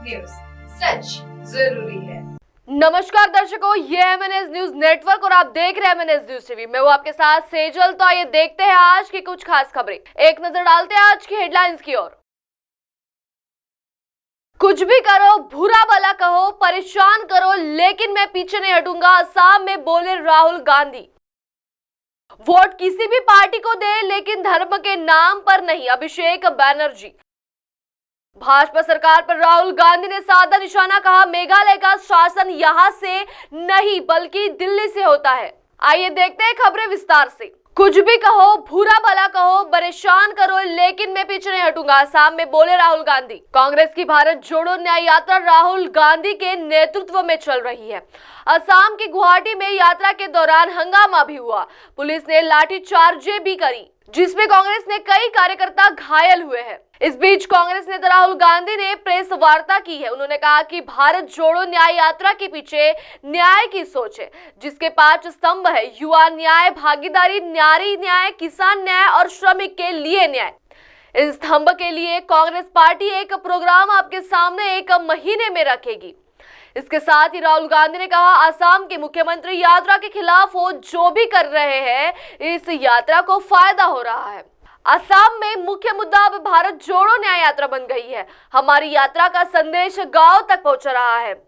News, सच जरूरी है। नमस्कार दर्शकों, ये MNS न्यूज नेटवर्क और आप देख रहे हैं MNS न्यूज टीवी। मैं हूं आपके साथ सेजल। तो आइए देखते हैं आज की कुछ खास खबरें। एक नजर डालते हैं आज की हेडलाइंस की ओर। कुछ भी करो, बुरा भला कहो, परेशान करो, लेकिन मैं पीछे नहीं हटूंगा, असम में बोले राहुल गांधी। वोट किसी भी पार्टी को दे, लेकिन धर्म के नाम पर नहीं, अभिषेक बैनर्जी। भाजपा सरकार पर राहुल गांधी ने साधा निशाना, कहा मेघालय का शासन यहां से नहीं बल्कि दिल्ली से होता है। आइए देखते हैं खबरें विस्तार से। कुछ भी कहो, बुरा भला कहो, परेशान करो, लेकिन मैं पीछे नहीं हटूंगा, असम में बोले राहुल गांधी। कांग्रेस की भारत जोड़ो न्याय यात्रा राहुल गांधी के नेतृत्व में चल रही है। असम के गुवाहाटी में यात्रा के दौरान हंगामा भी हुआ। पुलिस ने लाठीचार्जें भी करी, जिसमें कांग्रेस ने कई कार्यकर्ता घायल हुए हैं। इस बीच कांग्रेस नेता राहुल गांधी ने प्रेस वार्ता की है। उन्होंने कहा कि भारत जोड़ो न्याय यात्रा के पीछे न्याय की सोच है, जिसके 5 स्तंभ है: युवा न्याय, भागीदारी, नारी न्याय, किसान न्याय और श्रमिक के लिए न्याय। इन स्तंभ के लिए कांग्रेस पार्टी एक प्रोग्राम आपके सामने 1 महीने में रखेगी। इसके साथ ही राहुल गांधी ने कहा, असम के मुख्यमंत्री यात्रा के खिलाफ हो जो भी कर रहे हैं, इस यात्रा को फायदा हो रहा है। असम में मुख्य मुद्दा अब भारत जोड़ो न्याय यात्रा बन गई है। हमारी यात्रा का संदेश गांव तक पहुंच रहा है।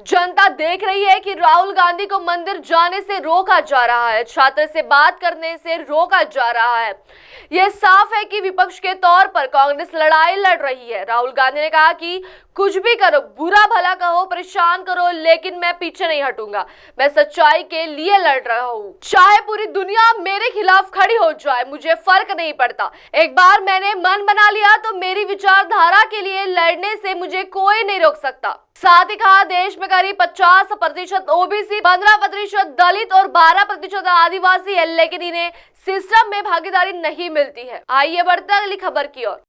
जनता देख रही है कि राहुल गांधी को मंदिर जाने से रोका जा रहा है, छात्र से बात करने से रोका जा रहा है। यह साफ है कि विपक्ष के तौर पर कांग्रेस लड़ाई लड़ रही है। राहुल गांधी ने कहा कि कुछ भी करो, बुरा भला कहो, परेशान करो, लेकिन मैं पीछे नहीं हटूंगा। मैं सच्चाई के लिए लड़ रहा हूँ, चाहे पूरी दुनिया मेरे खिलाफ खड़ी हो जाए, मुझे फर्क नहीं पड़ता। एक बार मैंने मन बना लिया तो मेरी विचारधारा के लिए लड़ने से मुझे कोई नहीं रोक सकता। साथ ही कहा, देश में करीब 50% ओबीसी, 15% दलित और 12% आदिवासी है, लेकिन इन्हें सिस्टम में भागीदारी नहीं मिलती है। आइए बढ़ते हैं अगली खबर की ओर।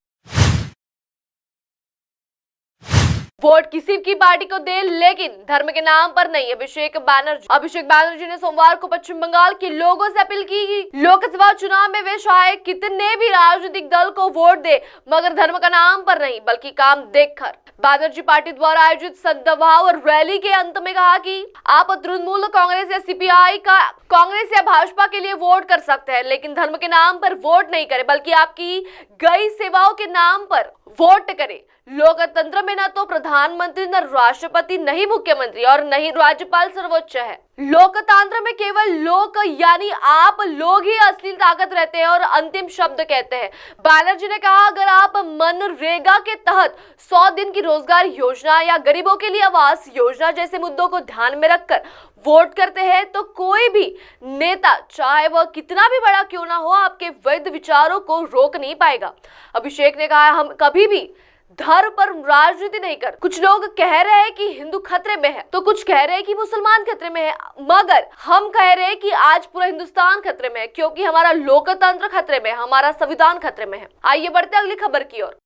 वोट किसी की पार्टी को दे, लेकिन धर्म के नाम पर नहीं, अभिषेक बैनर्जी ने सोमवार को पश्चिम बंगाल के लोगों से अपील की कि लोकसभा चुनाव में वे चाहे कितने भी राजनीतिक दल को वोट दे, मगर धर्म का नाम पर नहीं बल्कि काम देखकर। बैनर्जी पार्टी द्वारा आयोजित सभा और रैली के अंत में कहा कि आप तृणमूल कांग्रेस या CPI का कांग्रेस या भाजपा के लिए वोट कर सकते हैं, लेकिन धर्म के नाम पर वोट नहीं करें, बल्कि आपकी गई सेवाओं के नाम पर वोट करें। लोकतंत्र में न तो प्रधानमंत्री, न राष्ट्रपति, नहीं मुख्यमंत्री और नहीं राज्यपाल सर्वोच्च है। लोकतंत्र में केवल लोक यानी आप लोग ही असली ताकत रहते हैं और अंतिम शब्द कहते हैं। बैनर्जी ने कहा, अगर आप मनरेगा के तहत 100 दिन की रोजगार योजना या गरीबों के लिए आवास योजना जैसे मुद्दों को ध्यान में रखकर वोट करते हैं, तो कोई भी नेता, चाहे वह कितना भी बड़ा क्यों ना हो, आपके वैध विचारों को रोक नहीं पाएगा। अभिषेक ने कहा, हम कभी भी धर्म पर राजनीति नहीं कर। कुछ लोग कह रहे हैं कि हिंदू खतरे में है, तो कुछ कह रहे हैं कि मुसलमान खतरे में है, मगर हम कह रहे हैं कि आज पूरा हिंदुस्तान खतरे में है, क्योंकि हमारा लोकतंत्र खतरे में है, हमारा संविधान खतरे में है। आइए बढ़ते अगली खबर की ओर।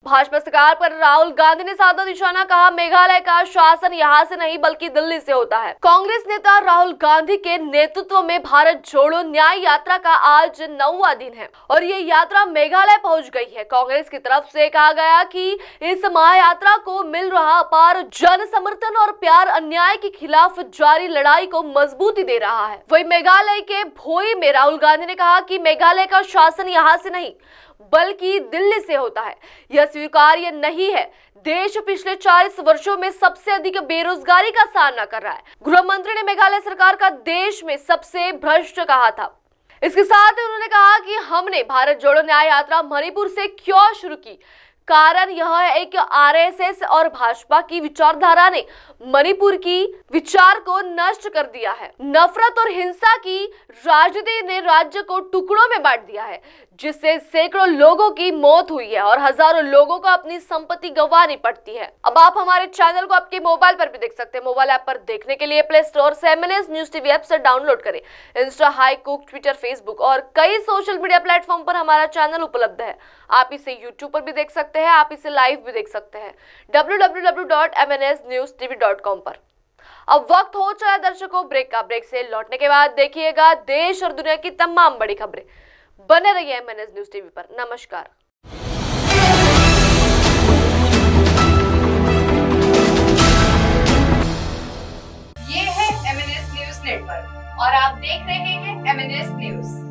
भाजपा सरकार पर राहुल गांधी ने साधा निशाना, कहा मेघालय का शासन यहां से नहीं बल्कि दिल्ली से होता है। कांग्रेस नेता राहुल गांधी के नेतृत्व में भारत जोड़ो न्याय यात्रा का आज 9वां दिन है और ये यात्रा मेघालय पहुंच गई है। कांग्रेस की तरफ से कहा गया कि इस महायात्रा को मिल रहा अपार जन समर्थन और प्यार अन्याय के खिलाफ जारी लड़ाई को मजबूती दे रहा है। वही मेघालय के भोई में राहुल गांधी ने कहा कि मेघालय का शासन यहाँ से नहीं बल्कि दिल्ली से होता है। यह स्वीकार्य नहीं है। देश पिछले 40 वर्षों में सबसे अधिक बेरोजगारी का सामना कर रहा है। गृह मंत्री ने मेघालय सरकार का देश में सबसे भ्रष्ट कहा था। इसके साथ ही उन्होंने कहा कि हमने भारत जोड़ो न्याय यात्रा मणिपुर से क्यों शुरू की। कारण यह है कि RSS और भाजपा की विचारधारा ने मणिपुर की विचार को नष्ट कर दिया है। नफरत और हिंसा की राजनीति ने राज्य को टुकड़ों में बांट दिया है, जिससे सैकड़ों लोगों की मौत हुई है और हजारों लोगों को अपनी संपत्ति गंवानी पड़ती है। अब आप हमारे चैनल को आपके मोबाइल पर भी देख सकते हैं। मोबाइल ऐप पर देखने के लिए प्ले स्टोर से MNS न्यूज टीवी ऐप से डाउनलोड करें। इंस्टा, हाईकुक, ट्विटर, फेसबुक और कई सोशल मीडिया प्लेटफॉर्म पर हमारा चैनल उपलब्ध है। आप इसे यूट्यूब पर भी देख सकते हैं, आप इसे लाइव भी देख सकते हैं www.mnsnewstv.com पर। अब वक्त हो चला दर्शकों ब्रेक का। ब्रेक से लौटने के बाद देखिएगा देश और दुनिया की तमाम बड़ी खबरें। बने रहिए MNS न्यूज टीवी पर। नमस्कार। और आप देख रहे हैं MNS न्यूज।